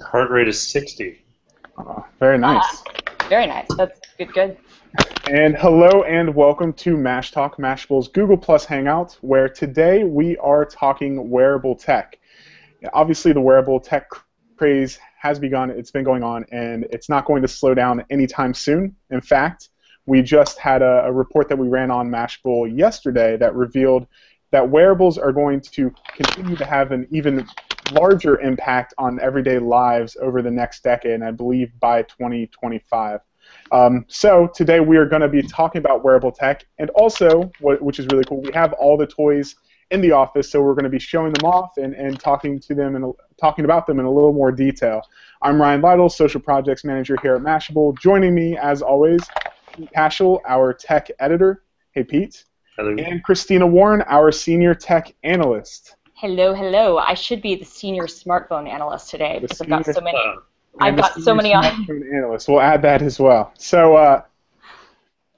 Heart rate is 60. Oh, very nice. Very nice. That's good. And hello and welcome to MashTalk, Mashable's Google Plus Hangout, where today we are talking wearable tech. Obviously, the wearable tech craze has begun. It's been going on, and it's not going to slow down anytime soon. In fact, we just had a report that we ran on Mashable yesterday that revealed that wearables are going to continue to have an even larger impact on everyday lives over the next decade, and I believe by 2025. So today we are going to be talking about wearable tech, and also, which is really cool, we have all the toys in the office, so we're going to be showing them off and talking to them and talking about them in a little more detail. I'm Ryan Lytle, Social Projects Manager here at Mashable. Joining me, as always, Pete Paschal, our tech editor. Hey, Pete. Hello. And Christina Warren, our Senior Tech Analyst. Hello. I should be the Senior Smartphone Analyst today because I've got so many. I've got so many on. Analyst. We'll add that as well. So,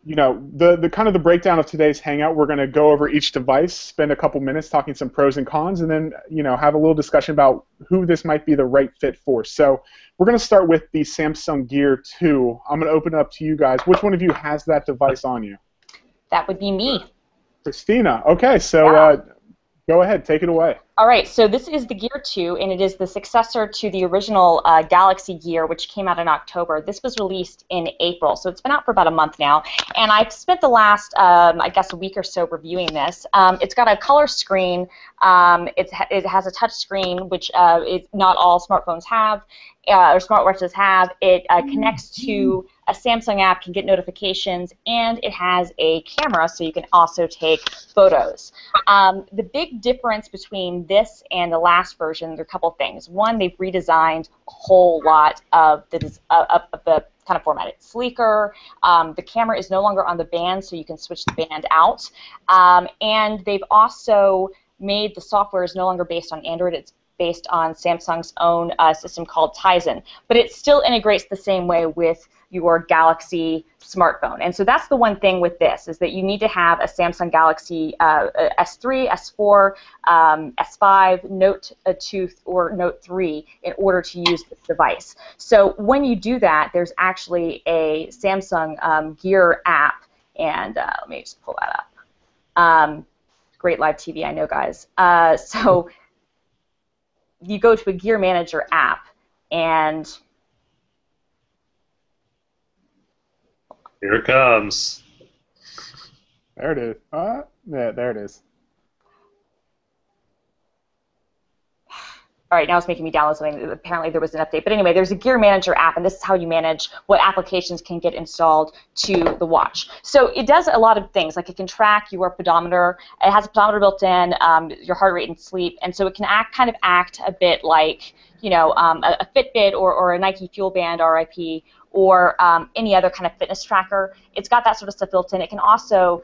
the kind of the breakdown of today's hangout, we're going to go over each device, spend a couple minutes talking some pros and cons, and then have a little discussion about who this might be the right fit for. So, we're going to start with the Samsung Gear 2. I'm going to open it up to you guys. Which one of you has that device on you? That would be me. Christina. Okay, so Yeah. Go ahead, take it away. All right, so this is the Gear 2, and it is the successor to the original Galaxy Gear, which came out in October. This was released in April, so it's been out for about a month now. And I've spent the last, I guess, a week or so reviewing this. It's got a color screen. It has a touch screen, which not all smartphones have, or smartwatches have. It connects to a Samsung app, can get notifications, and it has a camera, so you can also take photos. The big difference between this and the last version, there are a couple things. One, they've redesigned a whole lot of the kind of format. It's sleeker. The camera is no longer on the band, so you can switch the band out. And they've also made the software is no longer based on Android. It's based on Samsung's own system called Tizen. But it still integrates the same way with your Galaxy smartphone. And so that's the one thing with this, is that you need to have a Samsung Galaxy S3, S4, S5, Note 2, or Note 3 in order to use this device. So when you do that, there's actually a Samsung Gear app, and let me just pull that up. Great live TV, I know, guys. So you go to a Gear Manager app, and Here it comes. There it is. Yeah, there it is. All right, now it's making me download something. Apparently there was an update. But anyway, there's a Gear Manager app, and this is how you manage what applications can get installed to the watch. So it does a lot of things. Like it can track your pedometer. It has a pedometer built in, your heart rate and sleep. And so it can kind of act a bit like, a Fitbit or a Nike Fuel Band, RIP, or any other kind of fitness tracker. It's got that sort of stuff built in. It can also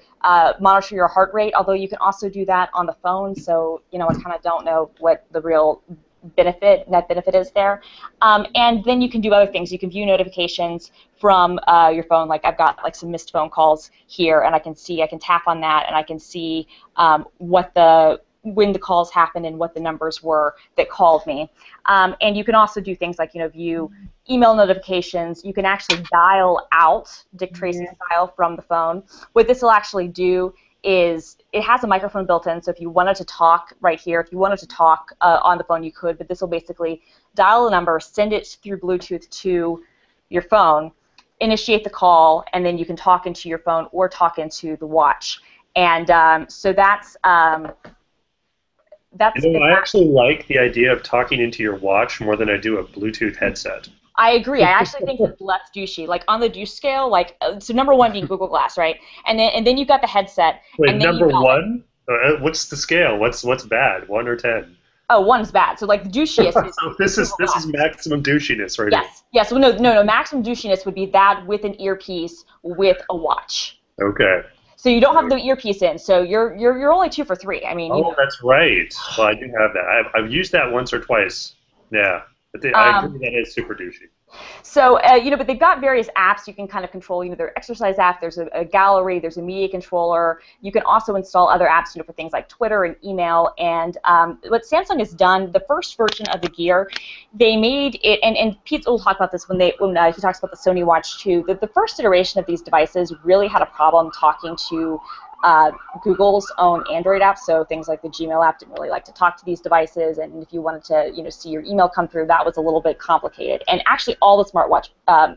monitor your heart rate, although you can also do that on the phone. So, I kind of don't know what the real net benefit is there. And then you can do other things. You can view notifications from your phone. Like I've got like some missed phone calls here, and I can tap on that, and I can see when the calls happened and what the numbers were that called me. And you can also do things like, view email notifications. You can actually dial out Dick Tracy style from the phone. What this will actually do is it has a microphone built in, so if you wanted to talk right here, if you wanted to talk on the phone, you could, but this will basically dial a number, send it through Bluetooth to your phone, initiate the call, and then you can talk into your phone or talk into the watch. And so that's I actually like the idea of talking into your watch more than I do a Bluetooth headset. I agree. I actually think it's less douchey. Like on the douche scale, so number one being Google Glass, right? And then you've got the headset. Wait, and then number one? What's the scale? What's bad? 1 or 10? Oh, 1's bad. So like the douchiest is so this is maximum douchiness right here. Yes. Well, no. Maximum douchiness would be that with an earpiece with a watch. Okay. So you don't have the earpiece in, so you're only 2 for 3. I mean. Oh, that's right. Well, I do have that. I've used that once or twice. Yeah. But I agree that is super douchey. So, but they've got various apps you can kind of control. Their exercise app, there's a gallery, there's a media controller. You can also install other apps, for things like Twitter and email. And what Samsung has done, the first version of the Gear, they made it, and Pete will talk about this when he talks about the Sony Watch 2, that the first iteration of these devices really had a problem talking to Google's own Android app, so things like the Gmail app didn't really like to talk to these devices, and if you wanted to, see your email come through, that was a little bit complicated. And actually, all the smartwatch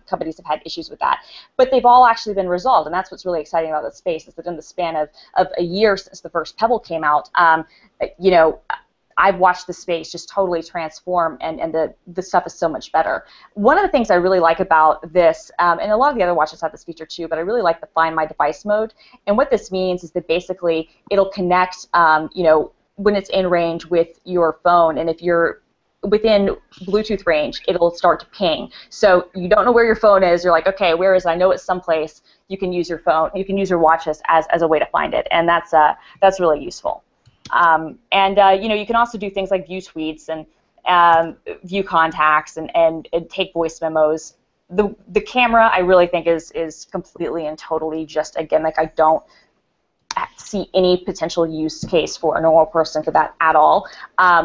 companies have had issues with that, but they've all actually been resolved, and that's what's really exciting about the space is that in the span of a year since the first Pebble came out, I've watched the space just totally transform, and the stuff is so much better. One of the things I really like about this, and a lot of the other watches have this feature too, but I really like the Find My Device mode. And what this means is that basically it'll connect, when it's in range with your phone, and if you're within Bluetooth range, it'll start to ping. So you don't know where your phone is. You're like, okay, where is it? I know it's someplace. You can use your phone. You can use your watch as a way to find it, and that's really useful. You can also do things like view tweets and view contacts and take voice memos. The camera, I really think, is completely and totally just, again, like I don't see any potential use case for a normal person for that at all.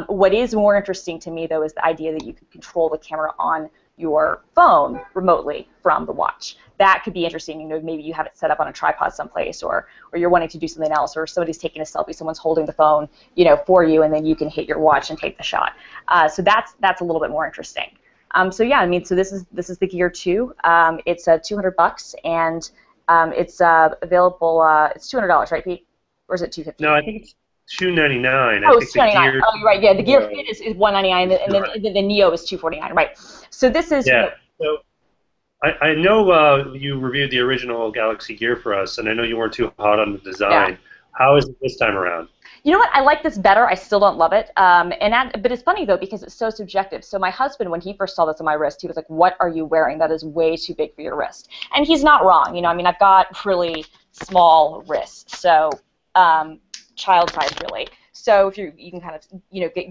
What is more interesting to me, though, is the idea that you can control the camera on your phone remotely from the watch. That could be interesting. Maybe you have it set up on a tripod someplace, or you're wanting to do something else, or somebody's taking a selfie, someone's holding the phone, for you, and then you can hit your watch and take the shot. So that's a little bit more interesting. So this is the Gear 2. It's $200, and it's available. It's $200, right, Pete? Or is it $250? No, I think it's $299. Oh, it's $299. Oh, you're right. Yeah, the Gear Fit is $199, and then the Neo is $249. Right. So this is. Yeah. So I know you reviewed the original Galaxy Gear for us, and I know you weren't too hot on the design. Yeah. How is it this time around? You know what? I like this better. I still don't love it. But it's funny, though, because it's so subjective. So my husband, when he first saw this on my wrist, he was like, "What are you wearing? That is way too big for your wrist." And he's not wrong. I've got really small wrists, so child size, really. So if you can kind of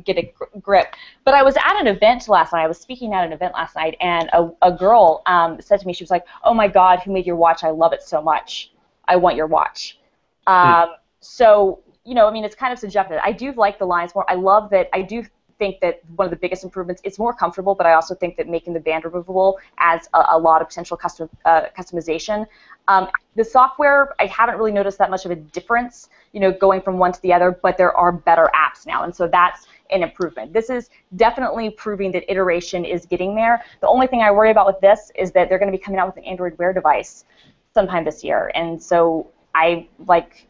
get a grip. But I was at an event last night. I was speaking at an event last night, and a girl said to me, she was like, "Oh my God, who made your watch? I love it so much. I want your watch." So it's kind of subjective. I do like the lines more. I love that. I do think that one of the biggest improvements, it's more comfortable, but I also think that making the band removable adds a lot of potential customization. The software, I haven't really noticed that much of a difference, going from one to the other, but there are better apps now, and so that's an improvement. This is definitely proving that iteration is getting there. The only thing I worry about with this is that they're going to be coming out with an Android Wear device sometime this year, and so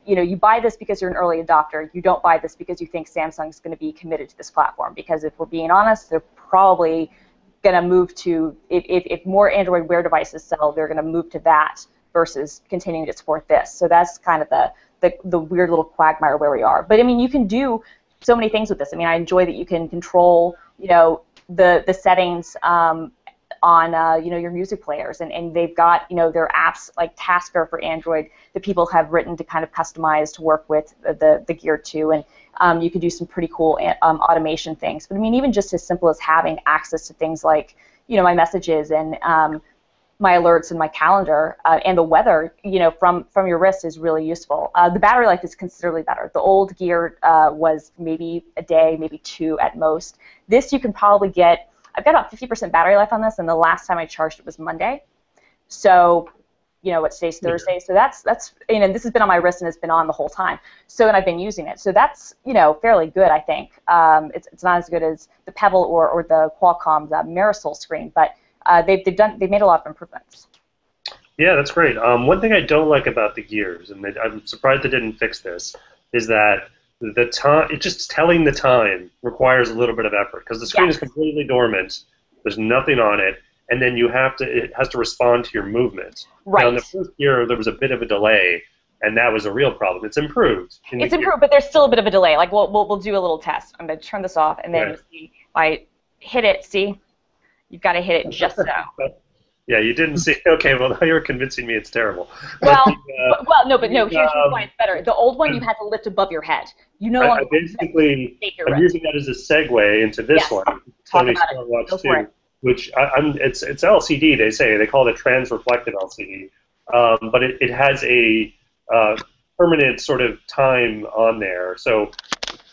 you buy this because you're an early adopter. You don't buy this because you think Samsung's going to be committed to this platform, because if we're being honest, they're probably going to move to, if more Android Wear devices sell, they're going to move to that versus continuing to support this. So that's kind of the weird little quagmire where we are. But you can do so many things with this. I enjoy that you can control, the settings on your music players, and they've got their apps like Tasker for Android that people have written to kind of customize to work with the Gear 2, and you can do some pretty cool automation things. But even just as simple as having access to things like my messages and my alerts and my calendar and the weather from your wrist is really useful. The battery life is considerably better. The old Gear was maybe a day, maybe two at most. This you can probably get. I've got about 50% battery life on this, and the last time I charged it was Monday. So, what today's Thursday. So that's this has been on my wrist and it's been on the whole time. So, and I've been using it. So that's fairly good, I think. It's not as good as the Pebble or the Qualcomm Mashable screen, but they've made a lot of improvements. Yeah, that's great. One thing I don't like about the Gears, and I'm surprised they didn't fix this, is that the time, just telling the time requires a little bit of effort, because the screen is completely dormant. There's nothing on it, and then it has to respond to your movement. Right. Now, in the first Gear, there was a bit of a delay, and that was a real problem. It's improved. It's improved, but there's still a bit of a delay. Like we'll do a little test. I'm going to turn this off, and then see if I hit it. See, you've got to hit it just so. Yeah, you didn't see. Okay, well now you're convincing me it's terrible. Well, but no. Here's why it's better. The old one you I'm, had to lift above your head. You no I longer basically save your I'm wrist. using that as a segue into this Yes. one, Talk Sony about it. Go SmartWatch for 2, it. which it's LCD. They call it a trans-reflective LCD, but it has a permanent sort of time on there. So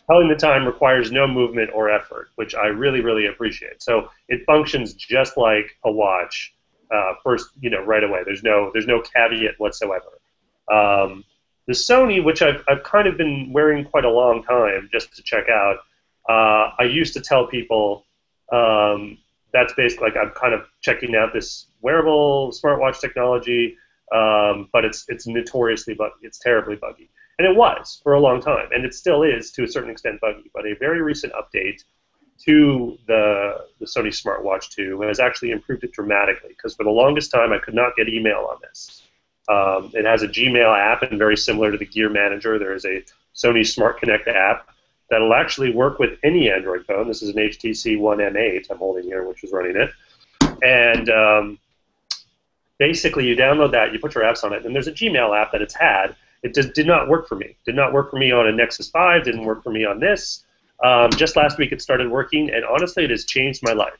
telling the time requires no movement or effort, which I really, really appreciate. So it functions just like a watch. First, right away. There's no caveat whatsoever. Um, the Sony, which I've kind of been wearing quite a long time just to check out, I used to tell people that's basically like I'm kind of checking out this wearable smartwatch technology, but it's notoriously buggy. It's terribly buggy. And it was for a long time, and it still is to a certain extent buggy. But a very recent update to the Sony SmartWatch 2 has actually improved it dramatically, because for the longest time I could not get email on this. It has a Gmail app, and very similar to the Gear Manager, there is a Sony Smart Connect app that will actually work with any Android phone. This is an HTC One M8 I'm holding here, which is running it. And basically you download that, you put your apps on it, and there's a Gmail app that it's had. It just did not work for me. Did not work for me on a Nexus 5, didn't work for me on this. Just last week it started working, and honestly it has changed my life.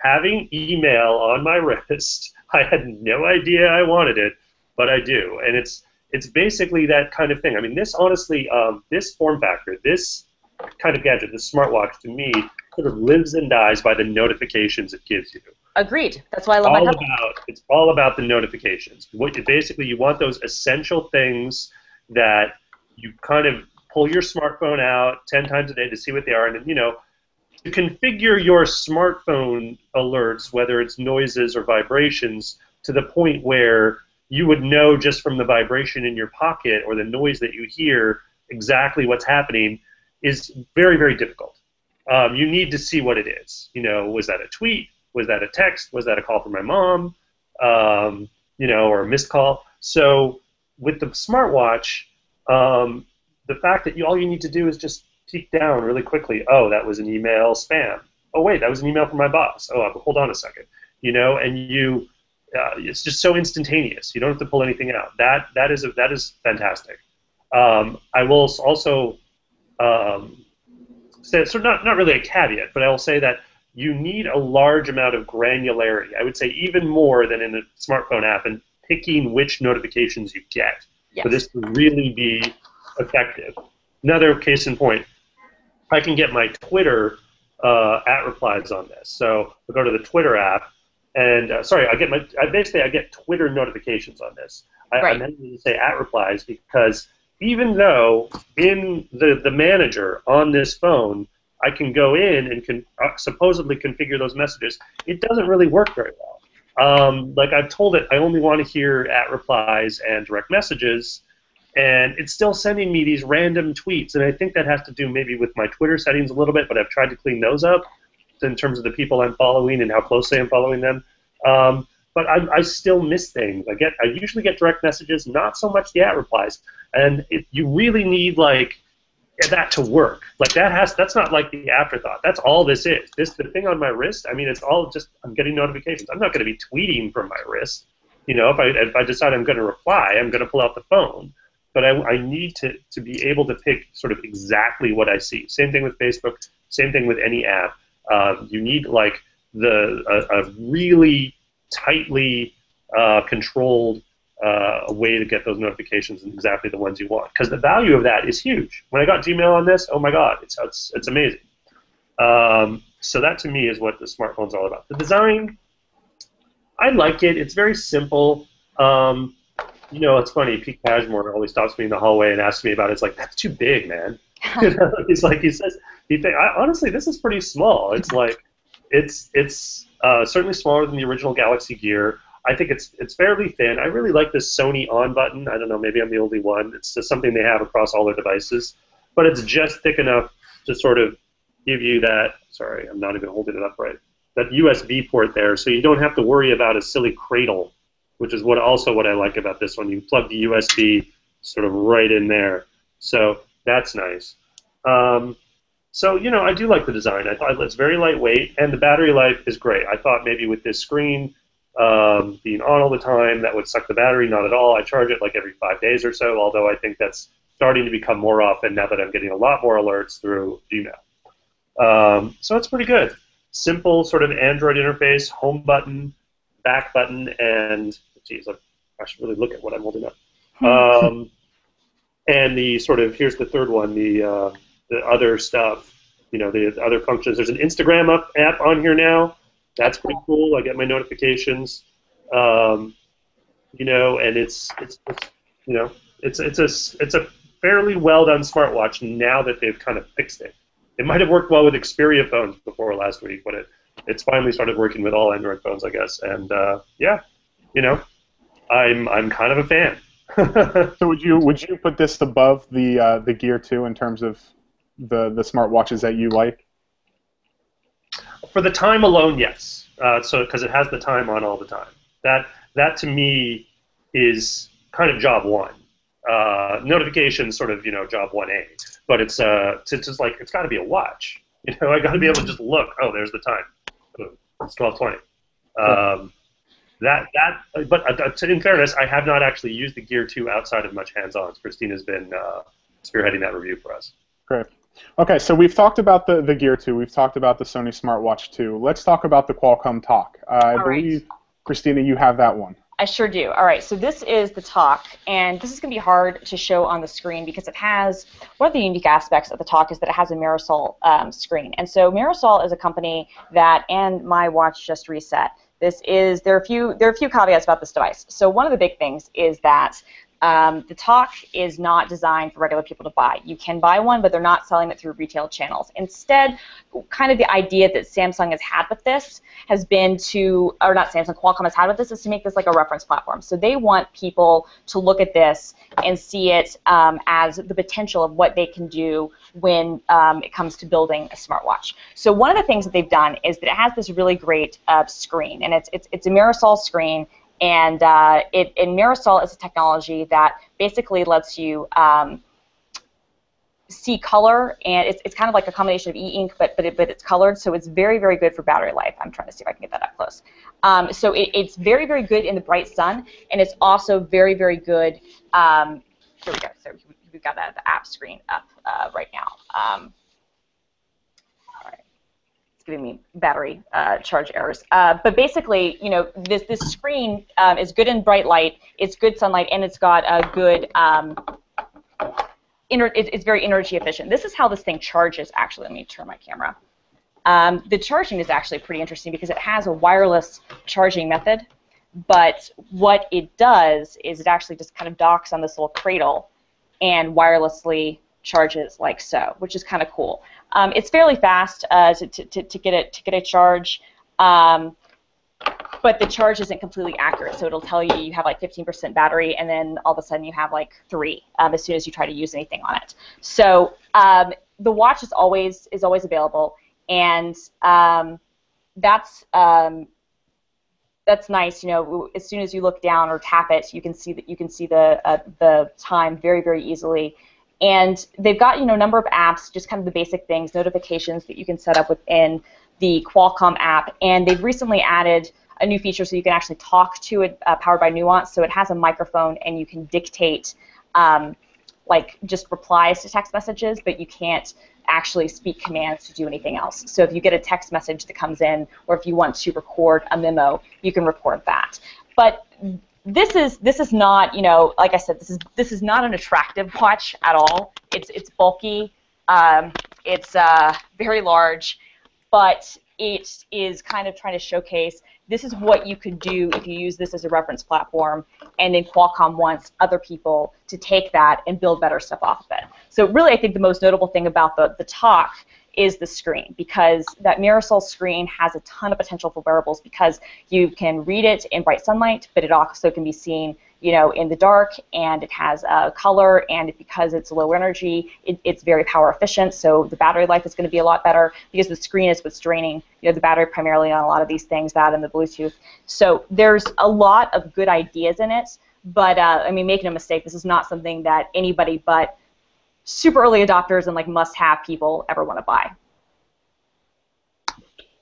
Having email on my wrist, I had no idea I wanted it, but I do. And it's basically that kind of thing. I mean, this honestly, this form factor, this kind of gadget, this smartwatch, to me, sort of lives and dies by the notifications it gives you. Agreed. That's why I love my Pebble. It's all about the notifications. Basically, you want those essential things that you kind of pull your smartphone out 10 times a day to see what they are, and to configure your smartphone alerts, whether it's noises or vibrations, to the point where you would know just from the vibration in your pocket or the noise that you hear exactly what's happening, is very, very difficult. You need to see what it is. Was that a tweet? Was that a text? Was that a call from my mom? Or a missed call? So with the smartwatch, the fact that all you need to do is just peek down really quickly. Oh, that was an email spam. Oh, wait, that was an email from my boss. Oh, hold on a second. And it's just so instantaneous. You don't have to pull anything out. That is fantastic. I will also say, so not really a caveat, but I will say that you need a large amount of granularity. I would say even more than in a smartphone app, and picking which notifications you get for this to really be effective. Another case in point, I can get my Twitter at replies on this. So I go to the Twitter app, and I get Twitter notifications on this. I'm hesitant to say at replies, because even though in the manager on this phone, I can go in and can supposedly configure those messages, it doesn't really work very well. Like I've told it, I only want to hear at replies and direct messages, and it's still sending me these random tweets, and I think that has to do maybe with my Twitter settings a little bit, but I've tried to clean those up in terms of the people I'm following and how closely I'm following them. But I still miss things. I usually get direct messages, not so much the at replies, and you really need that to work. That's not like the afterthought. That's all this is. The thing on my wrist, I mean, it's all just I'm getting notifications. I'm not going to be tweeting from my wrist. If I decide I'm going to reply, I'm going to pull out the phone. But I need to be able to pick sort of exactly what I see. Same thing with Facebook. Same thing with any app. You need a really tightly controlled way to get those notifications and exactly the ones you want, because the value of that is huge. When I got Gmail on this, oh my God, it's amazing. So that to me is what the smartphone's all about. The design, I like it. It's very simple. It's funny. Pete Cashmore always stops me in the hallway and asks me about it. It's like, that's too big, man. Honestly, this is pretty small. It's like, it's certainly smaller than the original Galaxy Gear. I think it's fairly thin. I really like this Sony on button. I don't know, maybe I'm the only one. It's just something they have across all their devices. But it's just thick enough to sort of give you that, sorry, I'm not even holding it up right, that USB port there, so you don't have to worry about a silly cradle, which is what I like about this one. You plug the USB sort of right in there. So that's nice. So, I do like the design. I thought it's very lightweight, and the battery life is great. I thought maybe with this screen, being on all the time, that would suck the battery. Not at all. I charge it like every 5 days or so, although I think that's starting to become more often now that I'm getting a lot more alerts through Gmail. So it's pretty good. Simple sort of Android interface, home button, back button, and geez, I should really look at what I'm holding up. And the sort of, here's the third one, the other stuff, the other functions. There's an Instagram app on here now. That's pretty cool. I get my notifications, and it's a fairly well done smartwatch now that they've kind of fixed it. It might have worked well with Xperia phones before last week, but it's finally started working with all Android phones, I guess. And I'm kind of a fan. So would you put this above the Gear 2 in terms of the smartwatches that you like? For the time alone, yes. So because it has the time on all the time. That to me is kind of job one. Notifications sort of job 1A. But it's just like it's got to be a watch. I got to be able to just look. Oh, there's the time. It's 12:20. But in fairness, I have not actually used the Gear 2 outside of much hands-on. Christina's been spearheading that review for us. Great. Okay, so we've talked about the Gear 2. We've talked about the Sony SmartWatch 2. Let's talk about the Qualcomm Talk. I believe, Christina, you have that one. I sure do. All right, so this is the Talk, and this is going to be hard to show on the screen because it has, one of the unique aspects of the Talk is that it has a Mirasol screen. And so Mirasol is a company that, and my watch just reset. There are a few caveats about this device. So one of the big things is that the Talk is not designed for regular people to buy. You can buy one, but they're not selling it through retail channels. Instead, kind of the idea that Samsung has had with this has been Qualcomm has had with this is to make this like a reference platform. So they want people to look at this and see it as the potential of what they can do when it comes to building a smartwatch. So one of the things that they've done is that it has this really great screen, and it's a Mirasol screen. And Mirasol is a technology that basically lets you see color, and it's kind of like a combination of e-ink, but it's colored, so it's very, very good for battery life. I'm trying to see if I can get that up close. So it's very, very good in the bright sun, and it's also very, very good. Here we go. So we've got the app screen up right now. Giving me battery charge errors. But basically, this screen is good in bright light, it's good sunlight, and it's got a good, it's very energy efficient. This is how this thing charges, actually. Let me turn my camera. The charging is actually pretty interesting because it has a wireless charging method, but what it does is it actually just kind of docks on this little cradle and wirelessly charges like so, which is kind of cool. It's fairly fast to get a charge, but the charge isn't completely accurate. So it'll tell you have like 15% battery, and then all of a sudden you have like 3 as soon as you try to use anything on it. So the watch is always available, and that's nice. As soon as you look down or tap it, you can see the time very, very easily. And they've got a number of apps, just kind of the basic things, notifications that you can set up within the Qualcomm app. And they've recently added a new feature so you can actually talk to it, powered by Nuance. So it has a microphone, and you can dictate like just replies to text messages, but you can't actually speak commands to do anything else. So if you get a text message that comes in, or if you want to record a memo, you can record that. But this is not, like I said, this is not an attractive watch at all. It's bulky, it's very large, but it is kind of trying to showcase this is what you could do if you use this as a reference platform, and then Qualcomm wants other people to take that and build better stuff off of it. So really, I think the most notable thing about the Talk is the screen, because that Mirasol screen has a ton of potential for wearables because you can read it in bright sunlight, but it also can be seen in the dark, and it has color, and because it's low energy, it's very power efficient, so the battery life is going to be a lot better because the screen is what's draining the battery primarily on a lot of these things, that and the Bluetooth. So there's a lot of good ideas in it, but I mean, make no mistake, this is not something that anybody but super early adopters and like must-have people ever want to buy.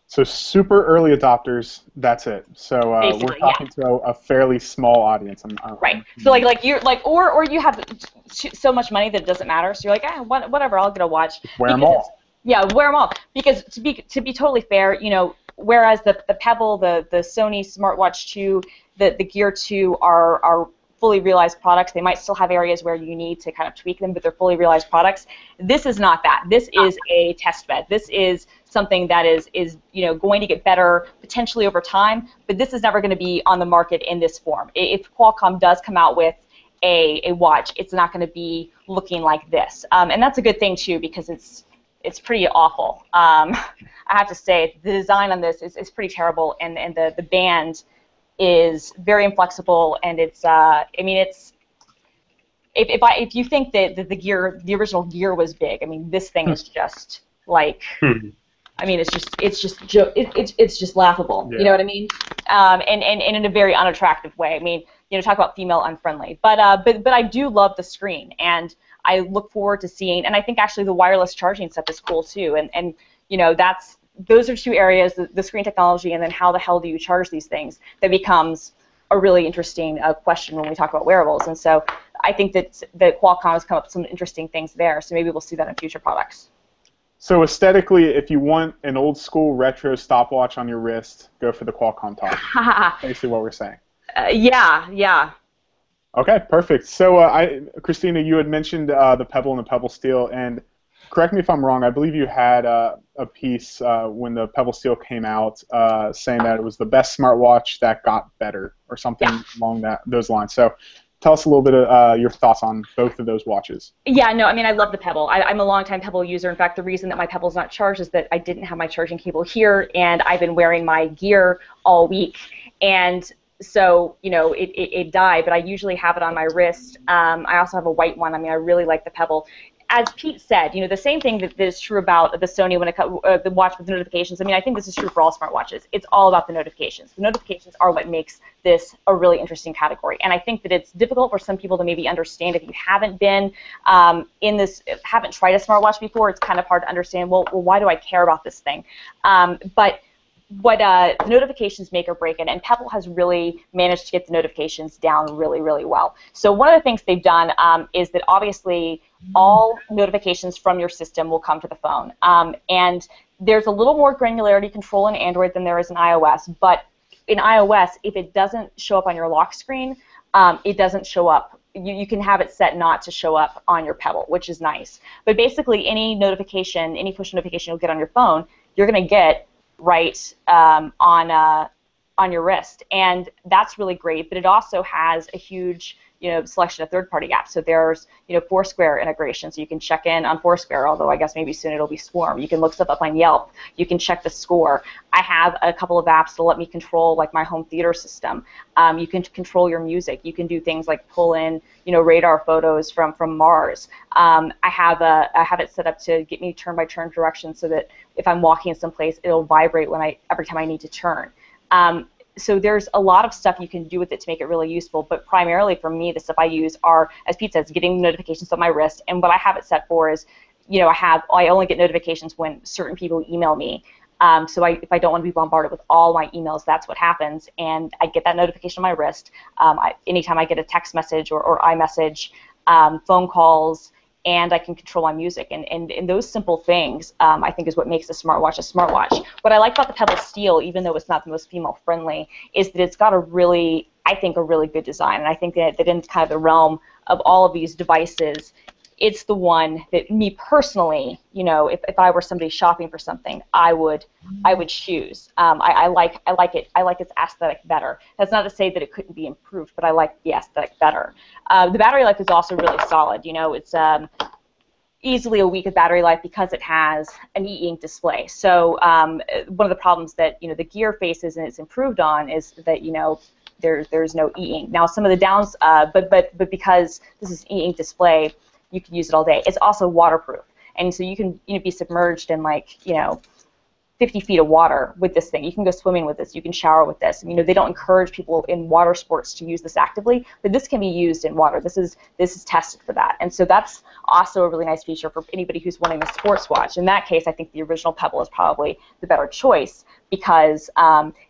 So super early adopters, that's it. So we're talking to a fairly small audience. Right. So or you have so much money that it doesn't matter. So you're like, whatever, I'll get a watch. Wear them all. Yeah, wear them all. Because to be totally fair, whereas the Pebble, the Sony SmartWatch 2, the Gear 2 are fully realized products. They might still have areas where you need to kind of tweak them, but they're fully realized products. This is not that. This is a test bed. This is something that is going to get better potentially over time, but this is never going to be on the market in this form. If Qualcomm does come out with a watch, it's not going to be looking like this, and that's a good thing too, because it's pretty awful. I have to say the design on this is pretty terrible, and the band is very inflexible, and it's if you think that the original Gear was big, I mean, this thing is just like, I mean, it's just laughable. Yeah. You know what I mean? And in a very unattractive way. I mean, talk about female unfriendly. But I do love the screen, and I look forward to seeing. And I think actually the wireless charging stuff is cool too. And those are two areas: the screen technology, and then how the hell do you charge these things? That becomes a really interesting question when we talk about wearables. And so I think that Qualcomm has come up with some interesting things there. So maybe we'll see that in future products. So aesthetically, if you want an old school retro stopwatch on your wrist, go for the Qualcomm Talk. Basically what we're saying. Yeah. Okay, perfect. So Christina, you had mentioned the Pebble and the Pebble Steel, and correct me if I'm wrong, I believe you had a piece when the Pebble Steel came out saying that it was the best smartwatch that got better or something along those lines. So tell us a little bit of your thoughts on both of those watches. Yeah, no, I mean, I love the Pebble. I'm a longtime Pebble user. In fact, the reason that my Pebble's not charged is that I didn't have my charging cable here, and I've been wearing my Gear all week. And so, it died, but I usually have it on my wrist. I also have a white one. I mean, I really like the Pebble. As Pete said, the same thing that is true about the Sony when the watch with the notifications. I mean, I think this is true for all smartwatches. It's all about the notifications. The notifications are what makes this a really interesting category. And I think that it's difficult for some people to maybe understand if you haven't been haven't tried a smartwatch before. It's kind of hard to understand. Well, why do I care about this thing? But what notifications make or break it, and Pebble has really managed to get the notifications down really, really well. So one of the things they've done is that obviously all notifications from your system will come to the phone. And there's a little more granularity control in Android than there is in iOS, but in iOS, if it doesn't show up on your lock screen, it doesn't show up. You can have it set not to show up on your Pebble, which is nice. But basically any notification, any push notification you'll get on your phone, you're going to get right on your wrist, and that's really great. But it also has a huge selection of third-party apps. So there's Foursquare integration, so you can check in on Foursquare, although I guess maybe soon it'll be Swarm. You can look stuff up on Yelp. You can check the score. I have a couple of apps to let me control like my home theater system. You can control your music. You can do things like pull in radar photos from Mars. I have it set up to get me turn-by-turn directions so that if I'm walking someplace, it'll vibrate every time I need to turn. So there's a lot of stuff you can do with it to make it really useful, but primarily for me, the stuff I use are, as Pete says, getting notifications on my wrist. And what I have it set for is, I only get notifications when certain people email me. So if I don't want to be bombarded with all my emails, that's what happens. And I get that notification on my wrist. Anytime I get a text message or iMessage, phone calls, and I can control my music. And those simple things, I think, is what makes a smartwatch. What I like about the Pebble Steel, even though it's not the most female-friendly, is that it's got a really good design. And I think that in kind of the realm of all of these devices, it's the one that me personally, if I were somebody shopping for something, I would choose. I like its aesthetic better. That's not to say that it couldn't be improved, but I like the aesthetic better. The battery life is also really solid. It's easily a week of battery life because it has an e-ink display. So one of the problems that the Gear faces and it's improved on is that there's no e-ink. Now some of the downs, but because this is e-ink display, you can use it all day. It's also waterproof, and so you can be submerged in 50 feet of water with this thing. You can go swimming with this. You can shower with this. And, they don't encourage people in water sports to use this actively, but this can be used in water. This is tested for that. And so that's also a really nice feature for anybody who's wanting a sports watch. In that case, I think the original Pebble is probably the better choice because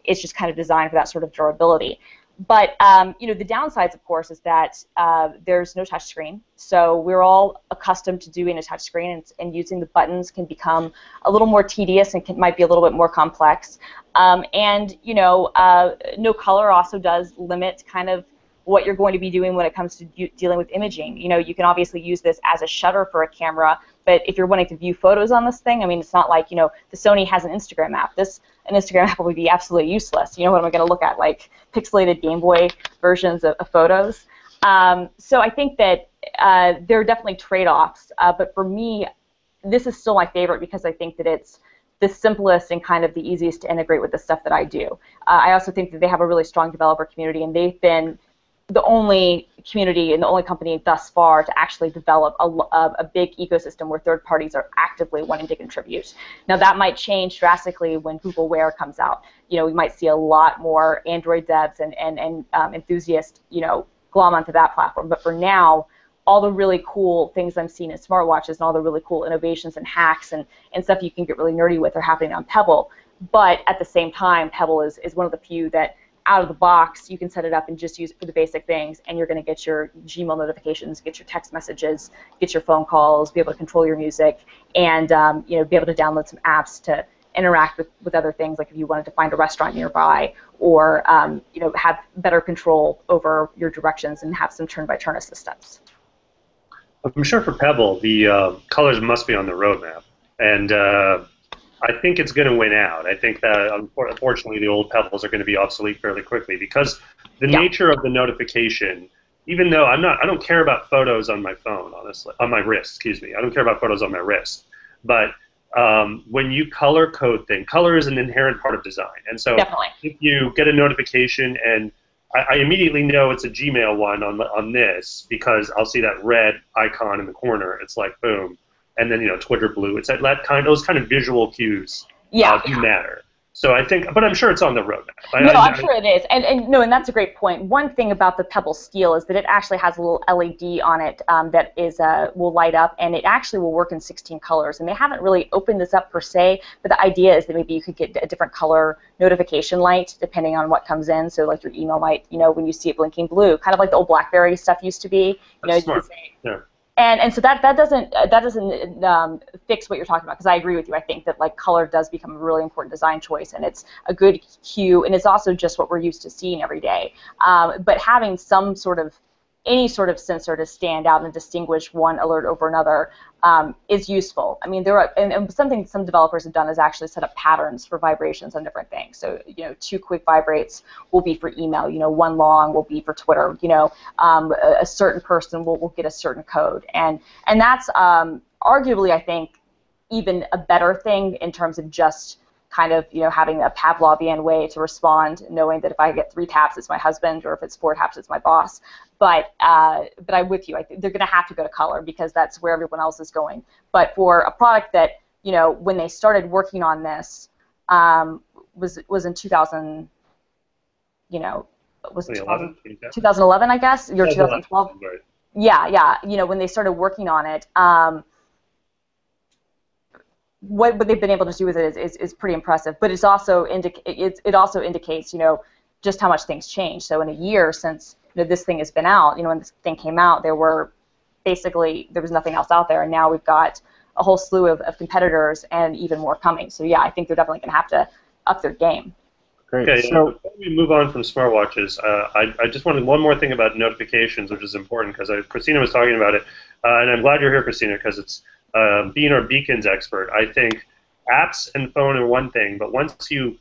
it's just kind of designed for that sort of durability. But the downsides, of course, is that there's no touch screen. So we're all accustomed to doing a touch screen, and using the buttons can become a little more tedious and might be a little bit more complex. No color also does limit kind of what you're going to be doing when it comes to dealing with imaging. You can obviously use this as a shutter for a camera, but if you're wanting to view photos on this thing, I mean, it's not like, the Sony has an Instagram app. An Instagram app would be absolutely useless. What am I going to look at? Like pixelated Game Boy versions of photos? So I think that there are definitely trade-offs, but for me, this is still my favorite because I think that it's the simplest and kind of the easiest to integrate with the stuff that I do. I also think that they have a really strong developer community, and they've been the only community and the only company thus far to actually develop a big ecosystem where third parties are actively wanting to contribute. Now that might change drastically when Google Wear comes out. We might see a lot more Android devs and enthusiasts, glom onto that platform. But for now, all the really cool things I'm seeing in smartwatches and all the really cool innovations and hacks and stuff you can get really nerdy with are happening on Pebble. But at the same time, Pebble is one of the few that out of the box, you can set it up and just use it for the basic things, and you're going to get your Gmail notifications, get your text messages, get your phone calls, be able to control your music, and be able to download some apps to interact with other things, like if you wanted to find a restaurant nearby, or have better control over your directions and have some turn-by-turn assistance. I'm sure for Pebble, the colors must be on the roadmap, and I think it's going to win out. I think that, unfortunately, the old Pebbles are going to be obsolete fairly quickly because the nature of the notification, even though I don't care about photos on my phone, honestly, on my wrist, excuse me. I don't care about photos on my wrist. But when you color code things, color is an inherent part of design. And so if you get a notification and I immediately know it's a Gmail one on this because I'll see that red icon in the corner. It's like, boom. And then, Twitter blue. It's those kind of visual cues do matter. So I think, but I'm sure it's on the roadmap. I'm sure it is. And that's a great point. One thing about the Pebble Steel is that it actually has a little LED on it that will light up, and it actually will work in 16 colors. And they haven't really opened this up per se, but the idea is that maybe you could get a different color notification light depending on what comes in. So like your email might, when you see it blinking blue, kind of like the old BlackBerry stuff used to be. That's smart. Yeah. And so that doesn't fix what you're talking about, because I agree with you. I think that color does become a really important design choice, and it's a good cue, and it's also just what we're used to seeing every day. But having any sort of sensor to stand out and distinguish one alert over another is useful. I mean, and something some developers have done is actually set up patterns for vibrations on different things. So, 2 quick vibrates will be for email. 1 long will be for Twitter. A certain person will get a certain code, and that's arguably, I think, even a better thing in terms of just kind of having a Pavlovian way to respond, knowing that if I get 3 taps, it's my husband, or if it's 4 taps, it's my boss. But I'm with you. I think they're going to have to go to color because that's where everyone else is going. But for a product that when they started working on this was in 2000, was 2011, I guess, or 2012. Right. Yeah. When they started working on it. What they've been able to do with it is pretty impressive, but it also indicates just how much things change. So in a year since this thing has been out, when this thing came out, there was nothing else out there, and now we've got a whole slew of competitors and even more coming. So yeah, I think they're definitely going to have to up their game. Great. Okay, so before we move on from smartwatches, I just wanted one more thing about notifications, which is important because Christina was talking about it, and I'm glad you're here, Christina, because it's being our beacons expert. I think apps and phone are one thing, but once you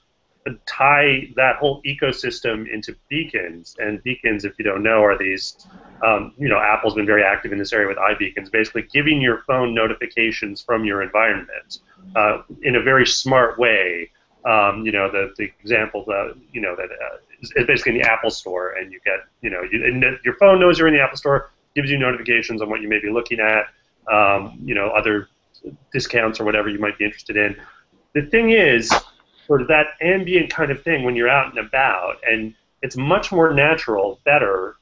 tie that whole ecosystem into beacons, and beacons, if you don't know, are these, Apple's been very active in this area with iBeacons, basically giving your phone notifications from your environment in a very smart way. The example that is basically in the Apple Store, and you get, your phone knows you're in the Apple Store, gives you notifications on what you may be looking at, other discounts or whatever you might be interested in. the thing is, for that ambient kind of thing when you're out and about, and it's much more natural, better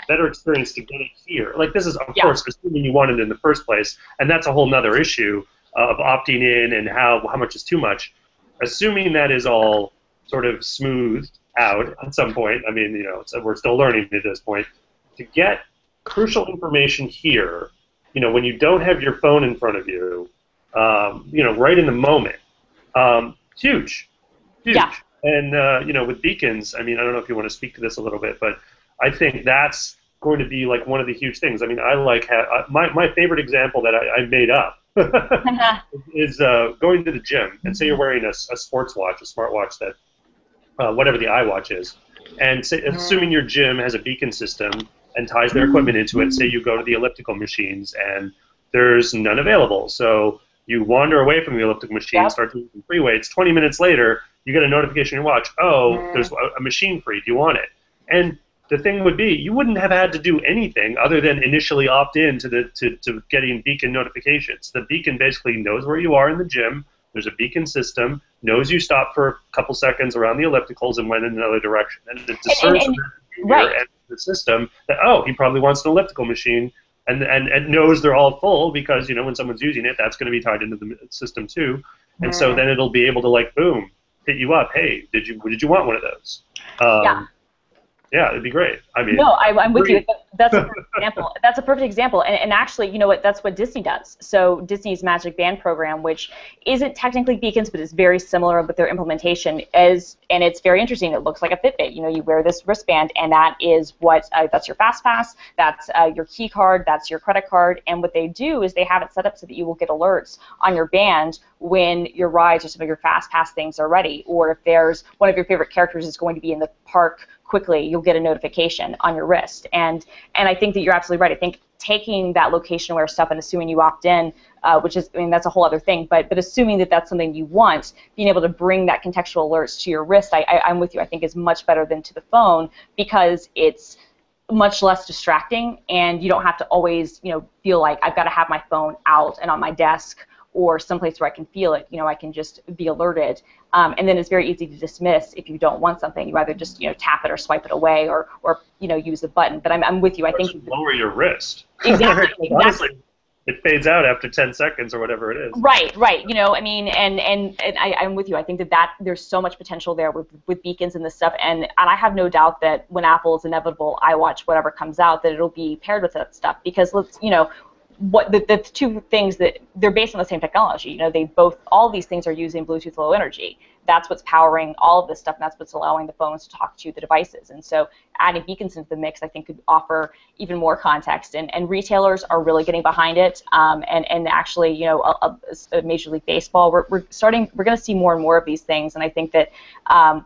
experience to get it here. Like this is, of course, assuming you want it in the first place, and that's a whole nother issue of opting in and how much is too much. Assuming that is all sort of smoothed out at some point, I mean, so we're still learning at this point, to get crucial information here, when you don't have your phone in front of you, right in the moment, huge. Yeah. And, with beacons, I mean, I don't know if you want to speak to this a little bit, but I think that's going to be like one of the huge things. I mean, I like my favorite example that I made up is going to the gym, and say you're wearing a sports watch, a smartwatch that, whatever the iWatch is, and assuming your gym has a beacon system and ties their equipment into it, say you go to the elliptical machines and there's none available. So you wander away from the elliptical machine, start doing some free weights. 20 minutes later, you get a notification on your watch, there's a machine free, do you want it? And the thing would be, you wouldn't have had to do anything other than initially opt in to getting beacon notifications. The beacon basically knows where you are in the gym. There's a beacon system, knows you stop for a couple seconds around the ellipticals and went in another direction. And it discerns the system that, he probably wants an elliptical machine, and knows they're all full because, when someone's using it, that's going to be tied into the system too. And so then it'll be able to, like, boom, hit you up. Hey, did you want one of those? Yeah, it'd be great. I mean, no, I'm with you. That's a perfect example. That's a perfect example. And actually, you know what? That's what Disney does. So Disney's Magic Band program, which isn't technically beacons, but is very similar with their implementation, and it's very interesting. It looks like a Fitbit. You wear this wristband, and that is what that's your Fast Pass, that's your key card, that's your credit card. And what they do is they have it set up so that you will get alerts on your band when your rides or some of your Fast Pass things are ready, or if there's one of your favorite characters is going to be in the park quickly, you'll get a notification on your wrist. And I think that you're absolutely right. I think taking that location-aware stuff and assuming you opt in, which is, I mean, that's a whole other thing, but assuming that that's something you want, being able to bring that contextual alerts to your wrist, I'm with you, I think is much better than to the phone, because it's much less distracting, and you don't have to always, feel like I've got to have my phone out and on my desk or someplace where I can feel it. I can just be alerted. And then it's very easy to dismiss if you don't want something. You either just tap it or swipe it away, or use the button. But I'm with you. I think lower your wrist. Exactly. Honestly, it fades out after 10 seconds or whatever it is. Right. I mean, and I'm with you. I think that there's so much potential there with beacons and this stuff. And I have no doubt that when Apple's inevitable iWatch, whatever comes out, that it'll be paired with that stuff. Because what the two things that they're based on the same technology. All these things are using Bluetooth Low Energy. That's what's powering all of this stuff, and that's what's allowing the phones to talk to the devices. And so adding beacons into the mix, I think, could offer even more context. And retailers are really getting behind it. And actually, a Major League Baseball, we're going to see more and more of these things. And I think that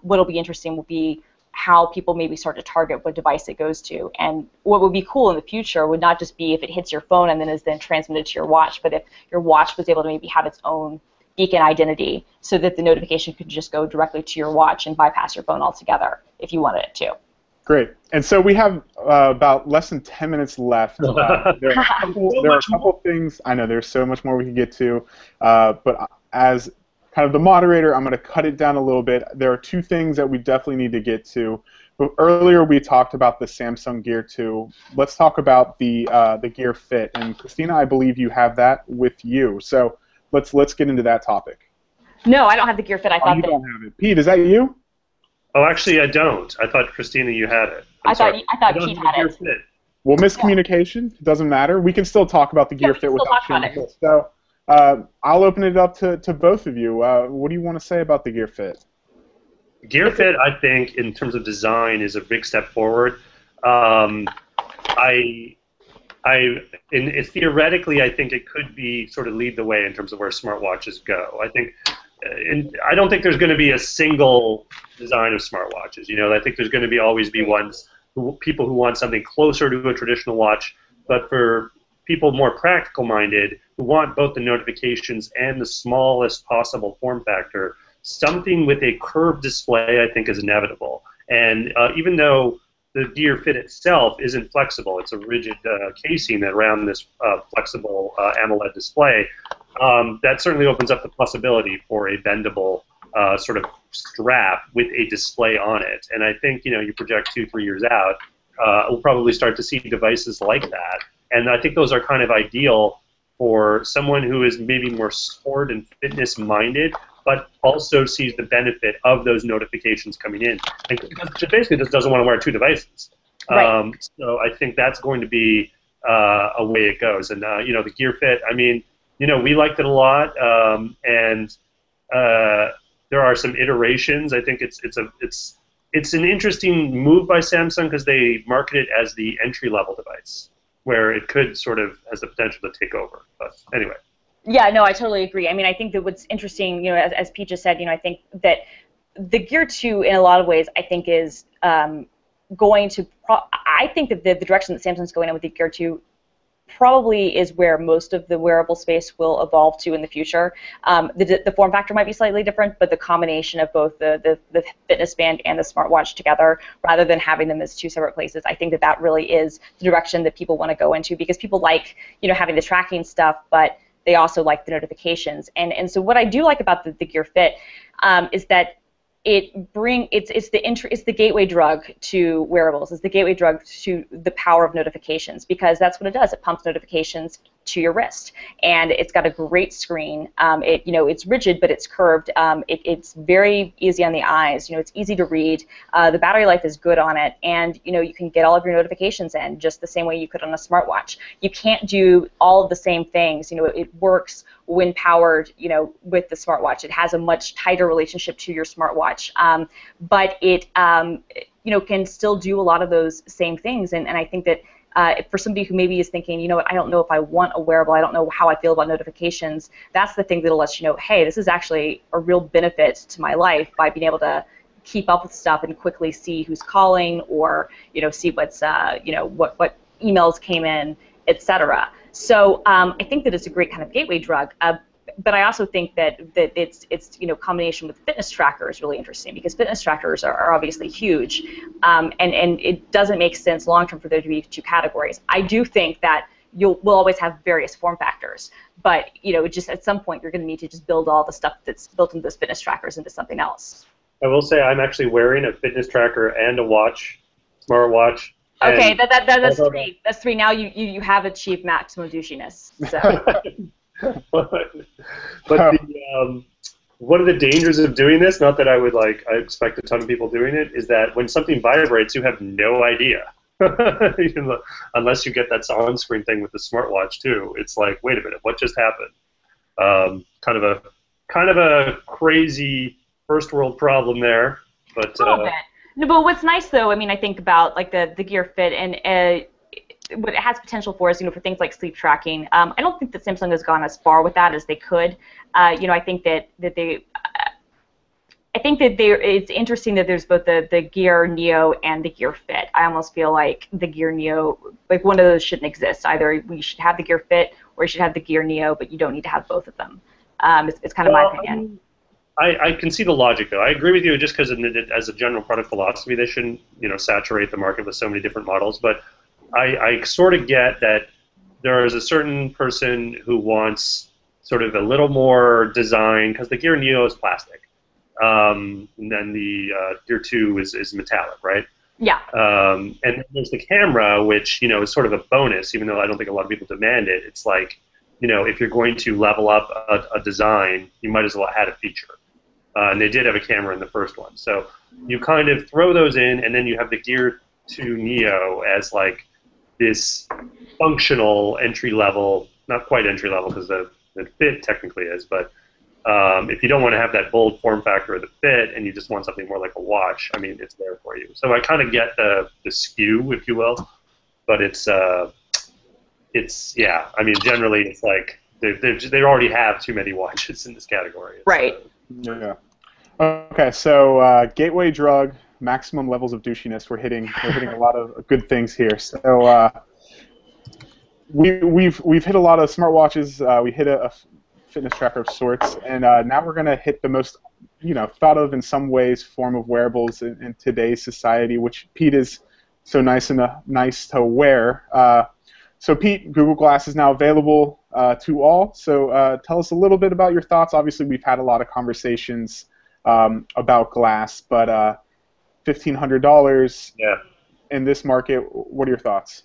what'll be interesting will be how people maybe start to target what device it goes to. And what would be cool in the future would not just be if it hits your phone and then is then transmitted to your watch, but if your watch was able to maybe have its own beacon identity so that the notification could just go directly to your watch and bypass your phone altogether if you wanted it to. Great. And so we have about less than 10 minutes left. There are a couple things. I know there's so much more we could get to, but as kind of the moderator, I'm going to cut it down a little bit. There are two things that we definitely need to get to. But earlier we talked about the Samsung Gear 2. Let's talk about the Gear Fit. And Christina, I believe you have that with you. So let's get into that topic. No, I don't have the Gear Fit. I thought you don't have it. Pete, is that you? Oh, actually, I don't. I thought, Christina, you had it. I thought Pete had it. Fit. Well, miscommunication. It doesn't matter. We can still talk about the Gear Fit without sharing it. So I'll open it up to both of you. What do you want to say about the Gear Fit? Gear Fit, I think, in terms of design, is a big step forward. Theoretically, I think it could be sort of lead the way in terms of where smartwatches go. I think, I don't think there's going to be a single design of smartwatches. I think there's going to always be people who want something closer to a traditional watch, but for people more practical-minded who want both the notifications and the smallest possible form factor, something with a curved display, I think, is inevitable. And even though the Gear Fit itself isn't flexible, it's a rigid casing around this flexible AMOLED display, that certainly opens up the possibility for a bendable sort of strap with a display on it. And I think, you project 2-3 years out, we'll probably start to see devices like that. And I think those are kind of ideal for someone who is maybe more sport and fitness minded, but also sees the benefit of those notifications coming in. And basically just doesn't want to wear 2 devices. Right. So I think that's going to be a way it goes. And, the Gear Fit, I mean, we liked it a lot. And there are some iterations. I think it's an interesting move by Samsung because they market it as the entry-level device, where it could sort of has the potential to take over. But anyway. Yeah, no, I totally agree. I mean, I think that what's interesting, as Pete just said, I think that the Gear 2, in a lot of ways, I think is going to. I think that the direction that Samsung's going in with the Gear 2 probably is where most of the wearable space will evolve to in the future. The form factor might be slightly different, but the combination of both the fitness band and the smartwatch together, rather than having them as 2 separate places, I think that really is the direction that people want to go into, because people like having the tracking stuff, but they also like the notifications. And so what I do like about the Gear Fit is that it's the gateway drug to wearables. It's the gateway drug to the power of notifications, because that's what it does. It pumps notifications to your wrist, and it's got a great screen. It's rigid, but it's curved. It's very easy on the eyes. It's easy to read. The battery life is good on it, and you can get all of your notifications in just the same way you could on a smartwatch. You can't do all of the same things. It works when powered, with the smartwatch. It has a much tighter relationship to your smartwatch, but it, can still do a lot of those same things. And I think that for somebody who maybe is thinking, I don't know if I want a wearable, I don't know how I feel about notifications, that's the thing that'll let you know, hey, this is actually a real benefit to my life by being able to keep up with stuff and quickly see who's calling, or see what's what emails came in, etc. So I think that it's a great kind of gateway drug. But I also think that it's combination with fitness tracker is really interesting, because fitness trackers are obviously huge, and it doesn't make sense long term for there to be 2 categories. I do think that we'll always have various form factors, but just at some point you're going to need to just build all the stuff that's built into those fitness trackers into something else. I will say I'm actually wearing a fitness tracker and a watch, smartwatch. Okay, that's 3. That's 3. Now you have achieved maximum douchiness. So. but one of the dangers of doing this, not that I expect a ton of people doing it, is that when something vibrates, you have no idea. Unless you get that on-screen thing with the smartwatch too. It's like, wait a minute, what just happened? Kind of a crazy first world problem there. But a little bit. No, but what's nice though, I mean, I think about like the Gear Fit, and what it has potential for is, for things like sleep tracking. I don't think that Samsung has gone as far with that as they could. I think that it's interesting that there's both the Gear Neo and the Gear Fit. I almost feel like the Gear Neo, like one of those shouldn't exist. Either we should have the Gear Fit or you should have the Gear Neo, but you don't need to have both of them. It's kind of my opinion. I can see the logic, though. I agree with you just because as a general product philosophy, they shouldn't saturate the market with so many different models. But I sort of get that there is a certain person who wants sort of a little more design, because the Gear Neo is plastic, and then the Gear 2 is metallic, right? Yeah. And then there's the camera, which is sort of a bonus, even though I don't think a lot of people demand it. It's like, if you're going to level up a design, you might as well add a feature. And they did have a camera in the first one, so you kind of throw those in, and then you have the Gear 2 Neo as like this functional entry-level, not quite entry-level because the Fit technically is, but if you don't want to have that bold form factor of the Fit and you just want something more like a watch, I mean, it's there for you. So I kind of get the skew, if you will, but it's yeah. I mean, generally it's like they already have too many watches in this category. Right. Yeah. Okay, so gateway drug, maximum levels of douchiness. We're hitting a lot of good things here. So we've hit a lot of smartwatches. We hit a fitness tracker of sorts, and now we're gonna hit the most thought of in some ways form of wearables in today's society, which Pete is so nice to wear. So Pete, Google Glass is now available. to all. So tell us a little bit about your thoughts. Obviously, we've had a lot of conversations about glass, but $1,500 in this market, what are your thoughts?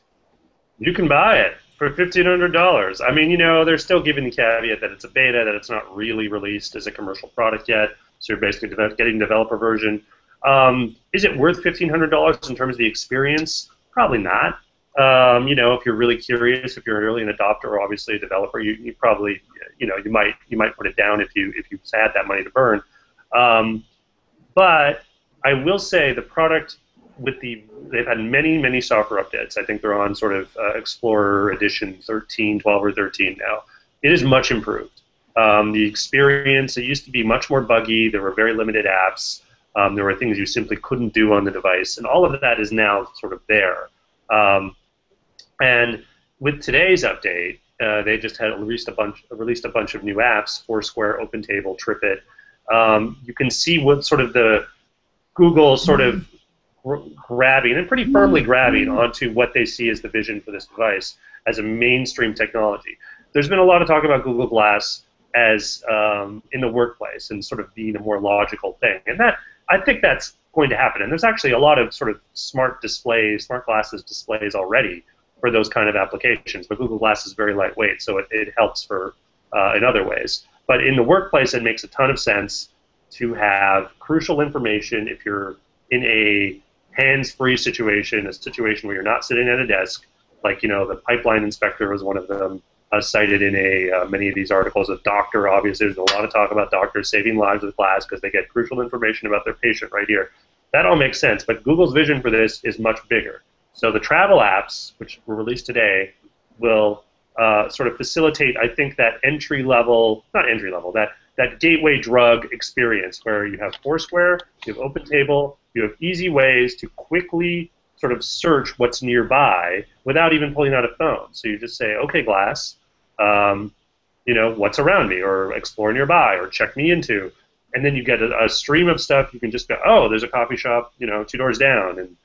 You can buy it for $1,500. I mean, they're still giving the caveat that it's a beta, that it's not really released as a commercial product yet, so you're basically getting developer version. Is it worth $1,500 in terms of the experience? Probably not. If you're really curious, if you're really an adopter or obviously a developer, you probably, you might put it down if you had that money to burn. But I will say the product they've had many software updates. I think they're on sort of Explorer Edition 13, 12 or 13 now. It is much improved. The experience, it used to be much more buggy. There were very limited apps. There were things you simply couldn't do on the device, and all of that is now sort of there. And with today's update, they just had released a bunch of new apps: Foursquare, OpenTable, TripIt. You can see what sort of the Google sort of grabbing, and pretty firmly grabbing, onto what they see as the vision for this device as a mainstream technology. There's been a lot of talk about Google Glass as in the workplace and sort of being a more logical thing, and I think that's going to happen. And there's actually a lot of sort of smart glasses displays already for those kind of applications. But Google Glass is very lightweight, so it helps for in other ways. But in the workplace, it makes a ton of sense to have crucial information if you're in a hands-free situation, a situation where you're not sitting at a desk. Like, the pipeline inspector was one of them, cited in many of these articles. A doctor, obviously, there's a lot of talk about doctors saving lives with glass because they get crucial information about their patient right here. That all makes sense, but Google's vision for this is much bigger. So the travel apps, which were released today, will sort of facilitate, I think, that that gateway drug experience where you have Foursquare, you have OpenTable, you have easy ways to quickly sort of search what's nearby without even pulling out a phone. So you just say, okay, Glass, what's around me, or explore nearby, or check me into. And then you get a stream of stuff. You can just go, oh, there's a coffee shop, 2 doors down, and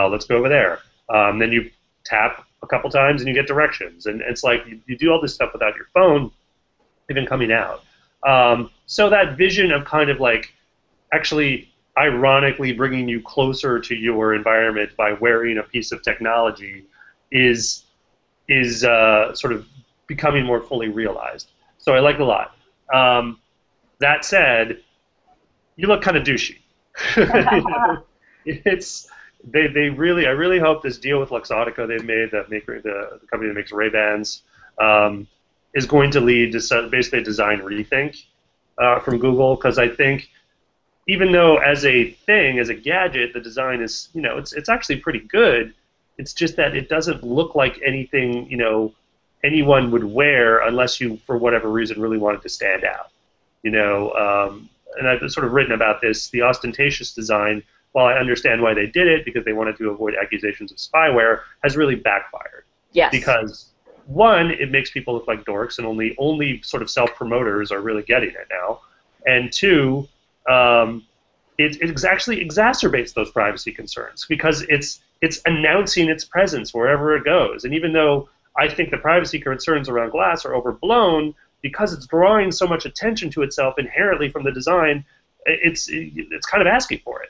let's go over there. Then you tap a couple times and you get directions. And it's like you do all this stuff without your phone even coming out. So that vision of kind of like actually ironically bringing you closer to your environment by wearing a piece of technology is sort of becoming more fully realized. So I like it a lot. That said, you look kind of douchey. I really hope this deal with Luxottica they've made, the company that makes Ray-Bans, is going to lead to basically a design rethink from Google, because I think even though as a gadget, the design is, it's actually pretty good. It's just that it doesn't look like anything, anyone would wear unless you, for whatever reason, really wanted to stand out. And I've sort of written about this. The ostentatious design, while I understand why they did it, because they wanted to avoid accusations of spyware, has really backfired. Yes. Because one, it makes people look like dorks, and only sort of self-promoters are really getting it now. And two, it actually exacerbates those privacy concerns, because it's announcing its presence wherever it goes. And even though I think the privacy concerns around Glass are overblown, because it's drawing so much attention to itself inherently from the design, it's kind of asking for it.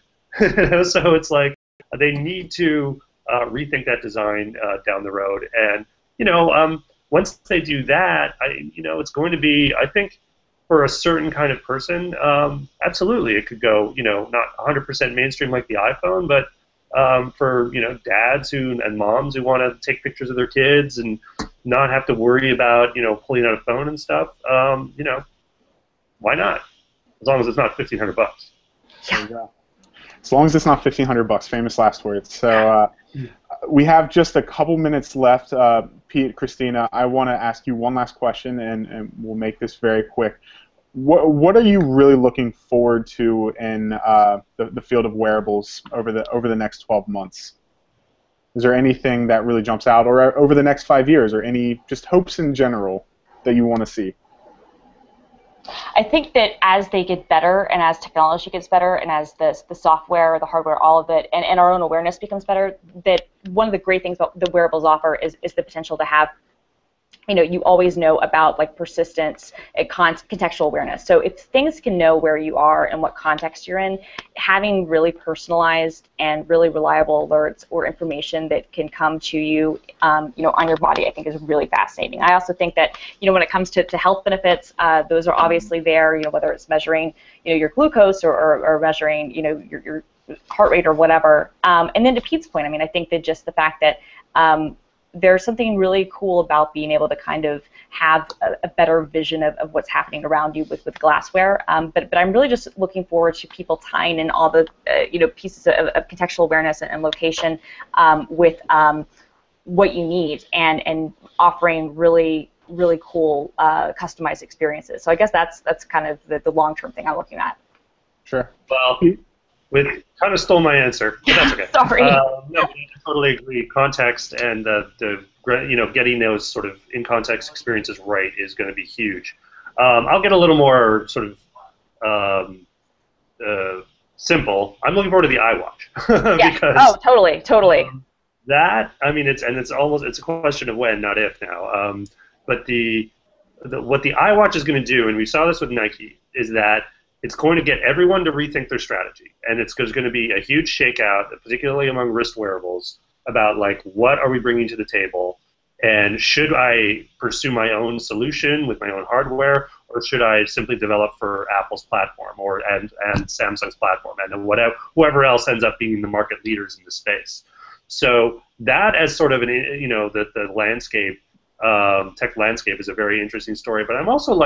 So it's like they need to rethink that design down the road. And once they do that, it's going to be, I think, for a certain kind of person, absolutely, it could go, not 100% mainstream like the iPhone, but for dads and moms who want to take pictures of their kids and not have to worry about pulling out a phone and stuff. Why not? As long as it's not $1,500. Yeah. As long as it's not $1,500. Famous last words. So we have just a couple minutes left. Pete, Christina, I want to ask you one last question, and we'll make this very quick. What are you really looking forward to in the field of wearables over the next 12 months? Is there anything that really jumps out, or over the next 5 years, or any just hopes in general that you want to see? I think that as they get better, and as technology gets better, and as the software, the hardware, all of it, and our own awareness becomes better, that one of the great things about the wearables offer is the potential to have you always know about like persistence and contextual awareness. So if things can know where you are and what context you're in, having really personalized and really reliable alerts or information that can come to you, on your body, I think is really fascinating. I also think that, when it comes to health benefits, those are obviously there, whether it's measuring, your glucose or measuring, your heart rate or whatever. And then to Pete's point, I think that just the fact that there's something really cool about being able to kind of have a better vision of what's happening around you with glassware. But I'm really just looking forward to people tying in all the pieces of contextual awareness and location with what you need and offering really cool customized experiences. So I guess that's kind of the long-term thing I'm looking at. Sure. Well, kind of stole my answer, but that's okay. Sorry. No, I totally agree. Context and getting those sort of in-context experiences right is going to be huge. I'll get a little more sort of simple. I'm looking forward to the iWatch. Yeah. Because, totally. It's a question of when, not if now. But what the iWatch is going to do, and we saw this with Nike, is that it's going to get everyone to rethink their strategy, and there's going to be a huge shakeout, particularly among wrist wearables, about like what are we bringing to the table, and should I pursue my own solution with my own hardware, or should I simply develop for Apple's platform and Samsung's platform, and then whoever else ends up being the market leaders in the space. So that as sort of the landscape, tech landscape is a very interesting story. But I'm also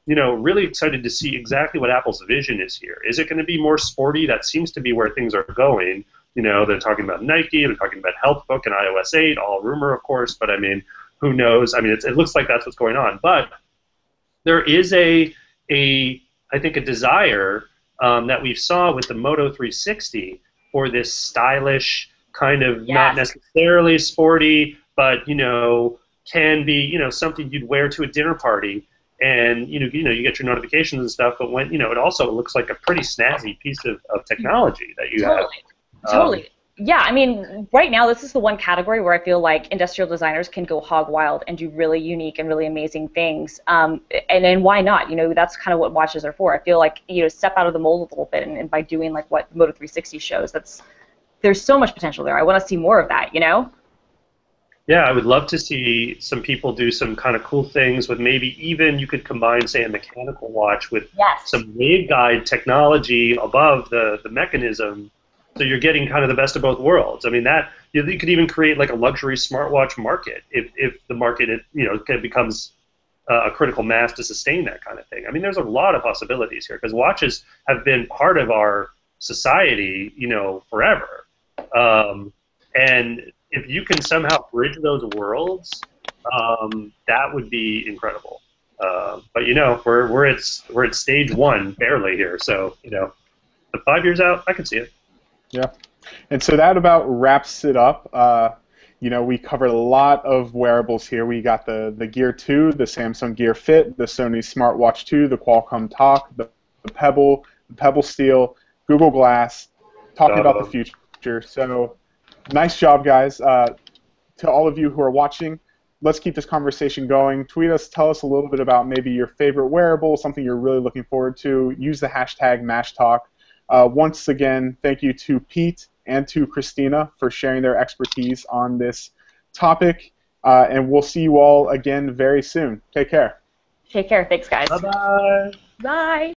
really excited to see exactly what Apple's vision is here. Is it going to be more sporty? That seems to be where things are going. They're talking about Nike, they're talking about HealthBook and iOS 8, all rumor, of course, but who knows? It looks like that's what's going on. But there is I think, a desire that we saw with the Moto 360 for this stylish kind of, not necessarily sporty, but can be something you'd wear to a dinner party. And you get your notifications and stuff, but when it also looks like a pretty snazzy piece of technology that you have. Totally. Yeah, right now this is the one category where I feel like industrial designers can go hog wild and do really unique and really amazing things. And why not? That's kind of what watches are for. I feel like step out of the mold a little bit, and by doing like what Moto 360 shows, there's so much potential there. I want to see more of that. Yeah, I would love to see some people do some kind of cool things with maybe even you could combine, say, a mechanical watch with some waveguide technology above the mechanism, so you're getting kind of the best of both worlds. That you could even create like a luxury smartwatch market if the market becomes a critical mass to sustain that kind of thing. There's a lot of possibilities here because watches have been part of our society, forever, and if you can somehow bridge those worlds, that would be incredible. But we're at stage one barely here, so the 5 years out, I can see it. Yeah, and so that about wraps it up. We covered a lot of wearables here. We got the Gear 2, the Samsung Gear Fit, the Sony SmartWatch 2, the Qualcomm Talk, the Pebble, the Pebble Steel, Google Glass, talking about the future. So. Nice job, guys. To all of you who are watching, let's keep this conversation going. Tweet us, tell us a little bit about maybe your favorite wearable, something you're really looking forward to. Use the hashtag MashTalk. Once again, thank you to Pete and to Christina for sharing their expertise on this topic. And we'll see you all again very soon. Take care. Take care. Thanks, guys. Bye-bye. Bye.